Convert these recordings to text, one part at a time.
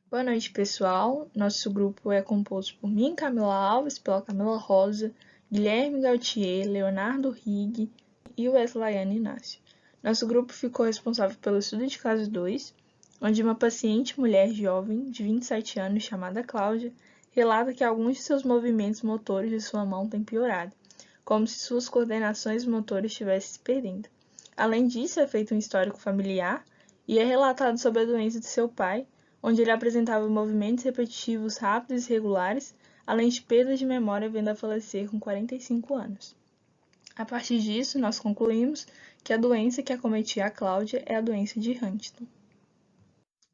Boa noite, pessoal. Nosso grupo é composto por mim, Camila Alves, pela Camila Rosa, Guilherme Gautier, Leonardo Rigg e Weslaiane Inácio. Nosso grupo ficou responsável pelo estudo de caso 2, onde uma paciente mulher jovem de 27 anos, chamada Cláudia, relata que alguns de seus movimentos motores de sua mão têm piorado, como se suas coordenações motores estivessem se perdendo. Além disso, é feito um histórico familiar e é relatado sobre a doença de seu pai, onde ele apresentava movimentos repetitivos rápidos e regulares, além de perdas de memória, vindo a falecer com 45 anos. A partir disso, nós concluímos que a doença que acometia a Cláudia é a doença de Huntington.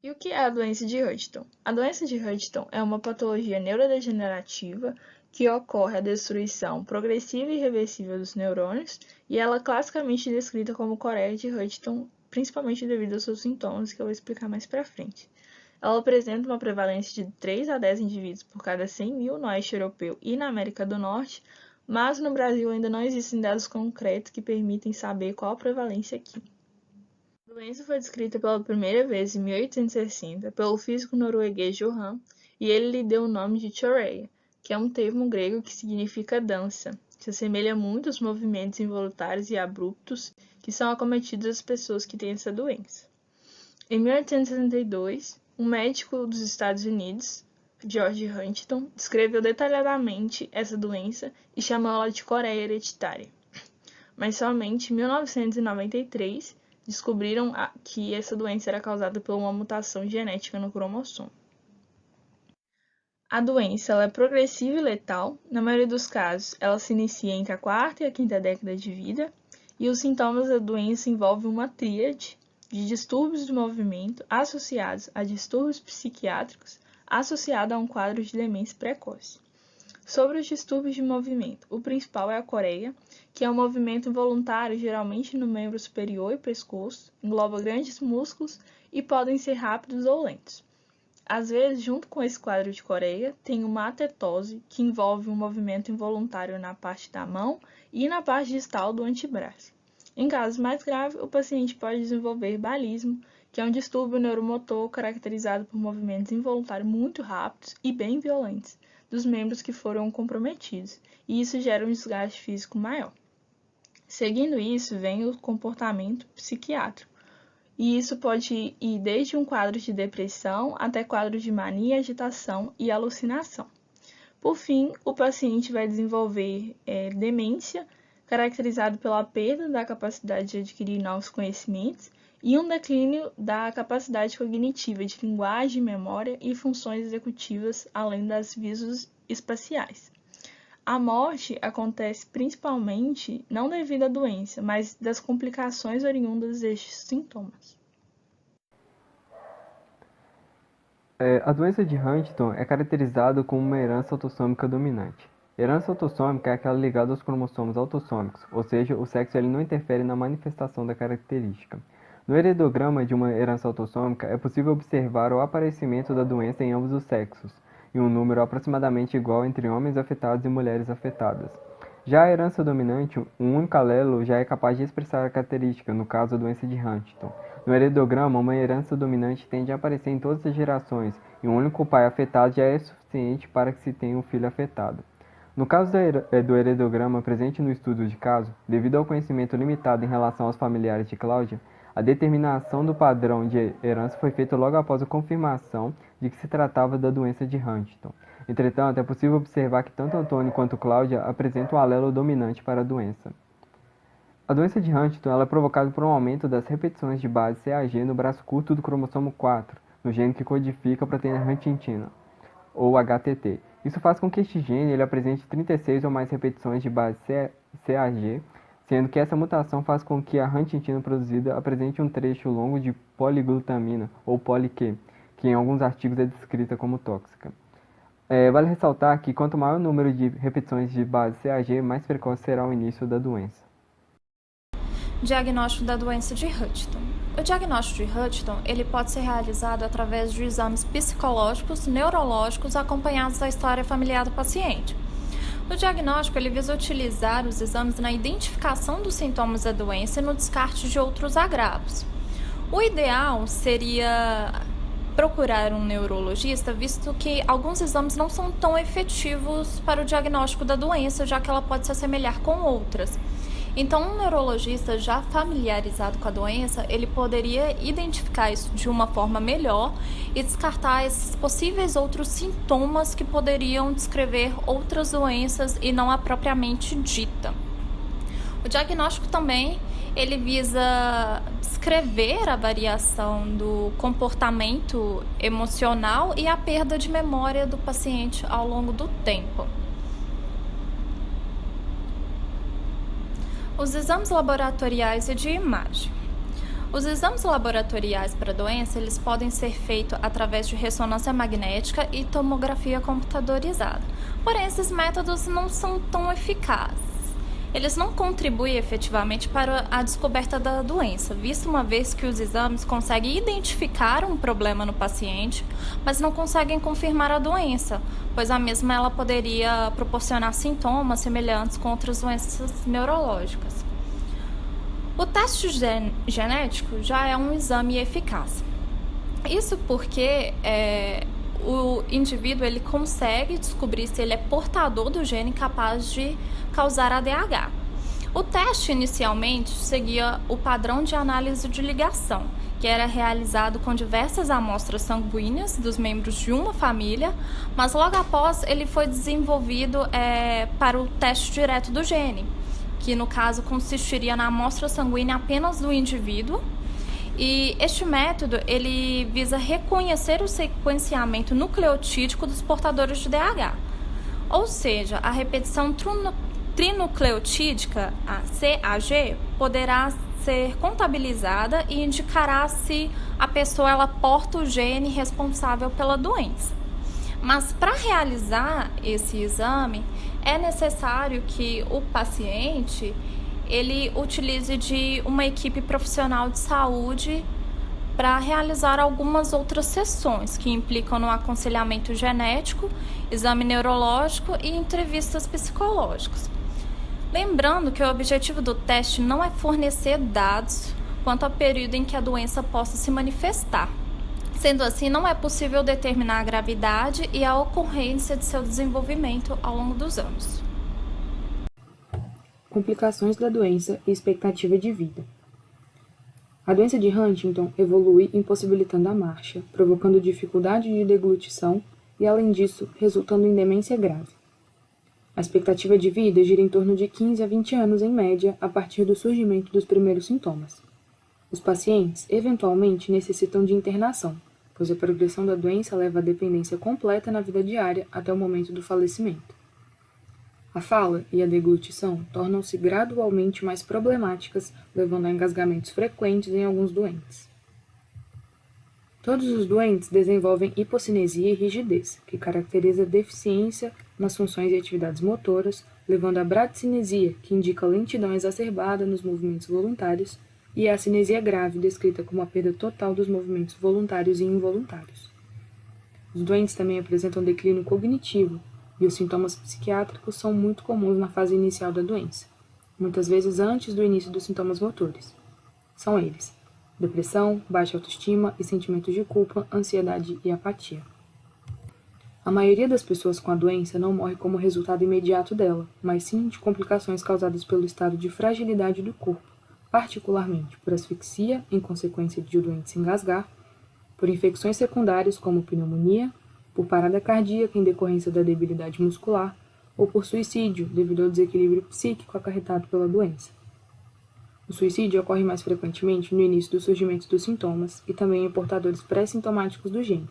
E o que é a doença de Huntington? A doença de Huntington é uma patologia neurodegenerativa que ocorre a destruição progressiva e irreversível dos neurônios, e ela é classicamente descrita como coreia de Huntington, principalmente devido aos seus sintomas, que eu vou explicar mais para frente. Ela apresenta uma prevalência de 3 a 10 indivíduos por cada 100 mil no oeste europeu e na América do Norte, mas no Brasil ainda não existem dados concretos que permitem saber qual a prevalência aqui. A doença foi descrita pela primeira vez em 1860 pelo físico norueguês Johan, e ele lhe deu o nome de choreia, que é um termo grego que significa dança. Se assemelha muito aos movimentos involuntários e abruptos que são acometidos às pessoas que têm essa doença. Em 1862, um médico dos Estados Unidos, George Huntington, descreveu detalhadamente essa doença e chamou ela de coreia hereditária. Mas somente em 1993 descobriram que essa doença era causada por uma mutação genética no cromossomo. A doença ela é progressiva e letal. Na maioria dos casos, ela se inicia entre a quarta e a quinta década de vida, e os sintomas da doença envolvem uma tríade de distúrbios do movimento associados a distúrbios psiquiátricos, associado a um quadro de demência precoce. Sobre os distúrbios de movimento, o principal é a coreia, que é um movimento involuntário geralmente no membro superior e pescoço, engloba grandes músculos e podem ser rápidos ou lentos. Às vezes, junto com esse quadro de coreia, tem uma atetose, que envolve um movimento involuntário na parte da mão e na parte distal do antebraço. Em casos mais graves, o paciente pode desenvolver balismo, que é um distúrbio neuromotor caracterizado por movimentos involuntários muito rápidos e bem violentos dos membros que foram comprometidos, e isso gera um desgaste físico maior. Seguindo isso, vem o comportamento psiquiátrico, e isso pode ir desde um quadro de depressão até quadros de mania, agitação e alucinação. Por fim, o paciente vai desenvolver demência, caracterizado pela perda da capacidade de adquirir novos conhecimentos e um declínio da capacidade cognitiva de linguagem, memória e funções executivas, além das visoespaciais. A morte acontece principalmente não devido à doença, mas das complicações oriundas destes sintomas. A doença de Huntington é caracterizada como uma herança autossômica dominante. Herança autossômica é aquela ligada aos cromossomos autossômicos, ou seja, o sexo ele não interfere na manifestação da característica. No heredograma de uma herança autossômica, é possível observar o aparecimento da doença em ambos os sexos, em um número aproximadamente igual entre homens afetados e mulheres afetadas. Já a herança dominante, um único alelo já é capaz de expressar a característica, no caso a doença de Huntington. No heredograma, uma herança dominante tende a aparecer em todas as gerações, e um único pai afetado já é suficiente para que se tenha um filho afetado. No caso do heredograma presente no estudo de caso, devido ao conhecimento limitado em relação aos familiares de Cláudia, a determinação do padrão de herança foi feita logo após a confirmação de que se tratava da doença de Huntington. Entretanto, é possível observar que tanto Antônio quanto Cláudia apresentam um alelo dominante para a doença. A doença de Huntington ela é provocada por um aumento das repetições de base CAG no braço curto do cromossomo 4, no gene que codifica a proteína huntingtina, ou HTT. Isso faz com que este gene ele apresente 36 ou mais repetições de base CAG, sendo que essa mutação faz com que a huntingtina produzida apresente um trecho longo de poliglutamina, ou poly-Q, que em alguns artigos é descrita como tóxica. Vale ressaltar que quanto maior o número de repetições de base CAG, mais precoce será o início da doença. Diagnóstico da doença de Huntington. O diagnóstico de Huntington ele pode ser realizado através de exames psicológicos, neurológicos, acompanhados da história familiar do paciente. O diagnóstico ele visa utilizar os exames na identificação dos sintomas da doença e no descarte de outros agravos. O ideal seria procurar um neurologista, visto que alguns exames não são tão efetivos para o diagnóstico da doença, já que ela pode se assemelhar com outras. Então, um neurologista já familiarizado com a doença, ele poderia identificar isso de uma forma melhor e descartar esses possíveis outros sintomas que poderiam descrever outras doenças e não a propriamente dita. O diagnóstico também ele visa descrever a variação do comportamento emocional e a perda de memória do paciente ao longo do tempo. Os exames laboratoriais e de imagem. Os exames laboratoriais para a doença, eles podem ser feitos através de ressonância magnética e tomografia computadorizada. Porém, esses métodos não são tão eficazes. Eles não contribuem efetivamente para a descoberta da doença, visto uma vez que os exames conseguem identificar um problema no paciente, mas não conseguem confirmar a doença, pois a mesma ela poderia proporcionar sintomas semelhantes com outras doenças neurológicas. O teste genético já é um exame eficaz. Isso porque o indivíduo ele consegue descobrir se ele é portador do gene capaz de causar ADH. O teste inicialmente seguia o padrão de análise de ligação, que era realizado com diversas amostras sanguíneas dos membros de uma família, mas logo após ele foi desenvolvido para o teste direto do gene, que no caso consistiria na amostra sanguínea apenas do indivíduo. E este método ele visa reconhecer o sequenciamento nucleotídico dos portadores de DH, ou seja, a repetição trinucleotídica, a CAG, poderá ser contabilizada e indicará se a pessoa ela porta o gene responsável pela doença. Mas para realizar esse exame, é necessário que o paciente ele utilize de uma equipe profissional de saúde para realizar algumas outras sessões que implicam no aconselhamento genético, exame neurológico e entrevistas psicológicas. Lembrando que o objetivo do teste não é fornecer dados quanto ao período em que a doença possa se manifestar. Sendo assim, não é possível determinar a gravidade e a ocorrência de seu desenvolvimento ao longo dos anos. Complicações da doença e expectativa de vida. A doença de Huntington evolui impossibilitando a marcha, provocando dificuldade de deglutição e, além disso, resultando em demência grave. A expectativa de vida gira em torno de 15 a 20 anos em média a partir do surgimento dos primeiros sintomas. Os pacientes, eventualmente, necessitam de internação, pois a progressão da doença leva à dependência completa na vida diária até o momento do falecimento. A fala e a deglutição tornam-se gradualmente mais problemáticas, levando a engasgamentos frequentes em alguns doentes. Todos os doentes desenvolvem hipocinesia e rigidez, que caracteriza deficiência nas funções e atividades motoras, levando à bradicinesia, que indica lentidão exacerbada nos movimentos voluntários, e a cinesia grave, descrita como a perda total dos movimentos voluntários e involuntários. Os doentes também apresentam declínio cognitivo, e os sintomas psiquiátricos são muito comuns na fase inicial da doença, muitas vezes antes do início dos sintomas motores. São eles: depressão, baixa autoestima e sentimentos de culpa, ansiedade e apatia. A maioria das pessoas com a doença não morre como resultado imediato dela, mas sim de complicações causadas pelo estado de fragilidade do corpo, particularmente por asfixia, em consequência de o doente se engasgar, por infecções secundárias como pneumonia, por parada cardíaca em decorrência da debilidade muscular ou por suicídio devido ao desequilíbrio psíquico acarretado pela doença. O suicídio ocorre mais frequentemente no início do surgimento dos sintomas e também em portadores pré-sintomáticos do gene.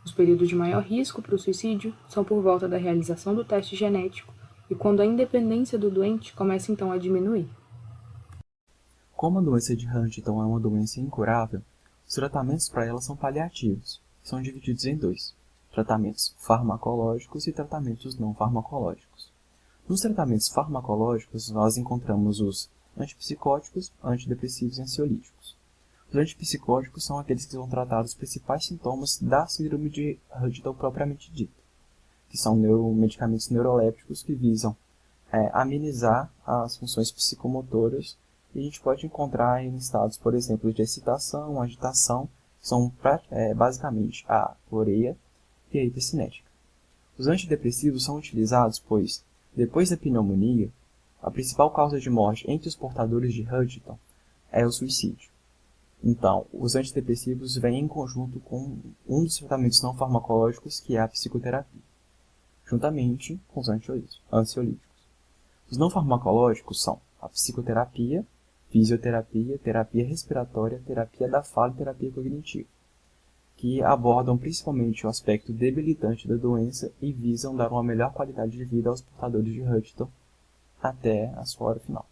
Os períodos de maior risco para o suicídio são por volta da realização do teste genético e quando a independência do doente começa então a diminuir. Como a doença de Huntington é uma doença incurável, os tratamentos para ela são paliativos, que são divididos em dois: tratamentos farmacológicos e tratamentos não farmacológicos. Nos tratamentos farmacológicos, nós encontramos os antipsicóticos, antidepressivos e ansiolíticos. Os antipsicóticos são aqueles que vão tratar os principais sintomas da síndrome de Huntington propriamente dita, que são medicamentos neurolépticos que visam amenizar as funções psicomotoras, e a gente pode encontrar em estados, por exemplo, de excitação, agitação, são basicamente a cloreia e a hipercinética. Os antidepressivos são utilizados pois, depois da pneumonia, a principal causa de morte entre os portadores de Huntington é o suicídio. Então, os antidepressivos vêm em conjunto com um dos tratamentos não farmacológicos, que é a psicoterapia, juntamente com os ansiolíticos. Os não farmacológicos são a psicoterapia, fisioterapia, terapia respiratória, terapia da fala e terapia cognitiva, que abordam principalmente o aspecto debilitante da doença e visam dar uma melhor qualidade de vida aos portadores de Huntington até a sua hora final.